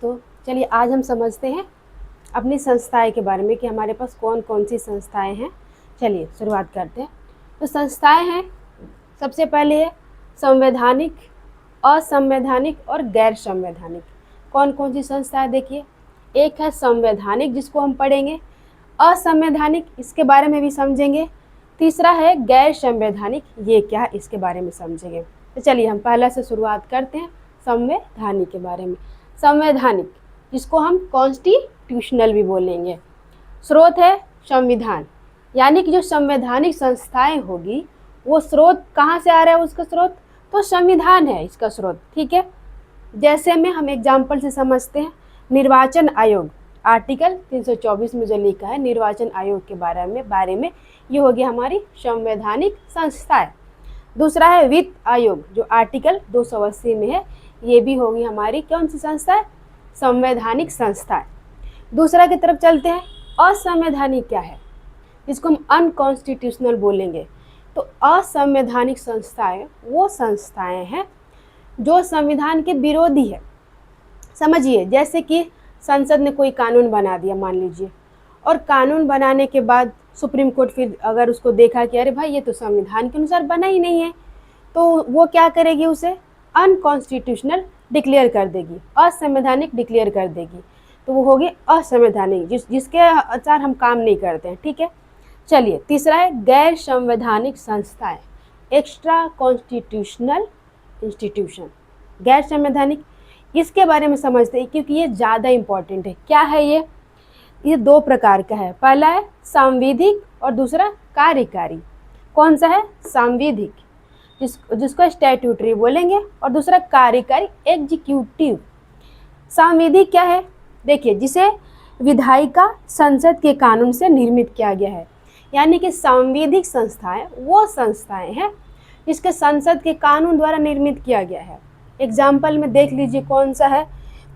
तो चलिए आज हम समझते हैं अपनी संस्थाएं के बारे में कि हमारे पास कौन कौन सी संस्थाएं हैं। चलिए शुरुआत करते हैं। तो संस्थाएं हैं, सबसे पहले है संवैधानिक, असंवैधानिक और गैर संवैधानिक। कौन कौन सी संस्थाएं देखिए, एक है संवैधानिक जिसको हम पढ़ेंगे, असंवैधानिक इसके बारे में भी समझेंगे, तीसरा है गैर संवैधानिक, ये क्या है इसके बारे में समझेंगे। तो चलिए हम पहला से शुरुआत करते हैं संवैधानिक के बारे में। संवैधानिक जिसको हम कॉन्स्टिट्यूशनल भी बोलेंगे, स्रोत है संविधान, यानी कि जो संवैधानिक संस्थाएं होगी वो स्रोत कहाँ से आ रहा है, उसका स्रोत तो संविधान है इसका स्रोत। ठीक है, जैसे में हम एग्जाम्पल से समझते हैं, निर्वाचन आयोग आर्टिकल 324 में जो लिखा है निर्वाचन आयोग के बारे में ये हो गया हमारी संवैधानिक संस्था है। दूसरा है वित्त आयोग जो आर्टिकल 280 में है, ये भी होगी हमारी कौन सी संस्था है, संवैधानिक संस्था है। दूसरा की तरफ चलते हैं, असंवैधानिक क्या है जिसको हम अनकॉन्स्टिट्यूशनल बोलेंगे। तो असंवैधानिक संस्थाएं वो संस्थाएं हैं जो संविधान के विरोधी है। समझिए, जैसे कि संसद ने कोई कानून बना दिया मान लीजिए, और कानून बनाने के बाद सुप्रीम कोर्ट फिर अगर उसको देखा कि अरे भाई ये तो संविधान के अनुसार बना ही नहीं है, तो वो क्या करेगी, उसे अनकॉन्स्टिट्यूशनल डिक्लेयर कर देगी, असंवैधानिक डिक्लेयर कर देगी। तो वो होगी असंवैधानिक, जिसके अनुसार हम काम नहीं करते हैं। ठीक है, चलिए तीसरा है गैर संवैधानिक संस्थाएं, एक्स्ट्रा कॉन्स्टिट्यूशनल इंस्टीट्यूशन। गैर संवैधानिक इसके बारे में समझते हैं क्योंकि ये ज़्यादा इम्पॉर्टेंट है। क्या है ये दो प्रकार का है, पहला है सांविधिक और दूसरा कार्यकारी। कौन सा है, सांविधिक जिसको स्टैट्यूटरी बोलेंगे, और दूसरा कार्यकारी एग्जीक्यूटिव। सांविधिक क्या है, देखिए जिसे विधायिका संसद के कानून से निर्मित किया गया है, यानी कि सांविधिक संस्थाएं वो संस्थाएं हैं जिसके संसद के कानून द्वारा निर्मित किया गया है। एग्जाम्पल में देख लीजिए कौन सा है,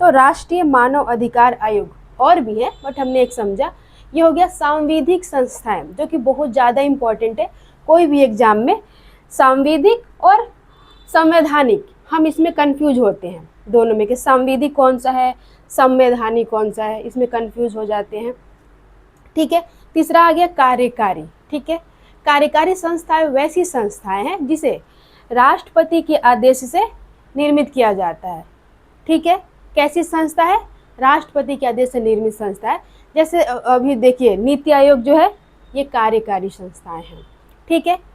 तो राष्ट्रीय मानव अधिकार आयोग, और भी है बट हमने एक समझा, ये हो गया सांविधिक संस्थाएं जो कि बहुत ज़्यादा इम्पॉर्टेंट है। कोई भी एग्जाम में सांविधिक और संवैधानिक हम इसमें कंफ्यूज होते हैं दोनों में, कि सांविधिक कौन सा है संवैधानिक कौन सा है, इसमें कंफ्यूज हो जाते हैं। ठीक है, तीसरा आ गया कार्यकारी। ठीक है, कार्यकारी संस्थाएं वैसी संस्थाएं हैं जिसे राष्ट्रपति के आदेश से निर्मित किया जाता है। ठीक है, कैसी संस्था है, राष्ट्रपति के आदेश से निर्मित संस्था है। जैसे अभी देखिए नीति आयोग जो है ये कार्यकारी संस्थाएं हैं। ठीक है।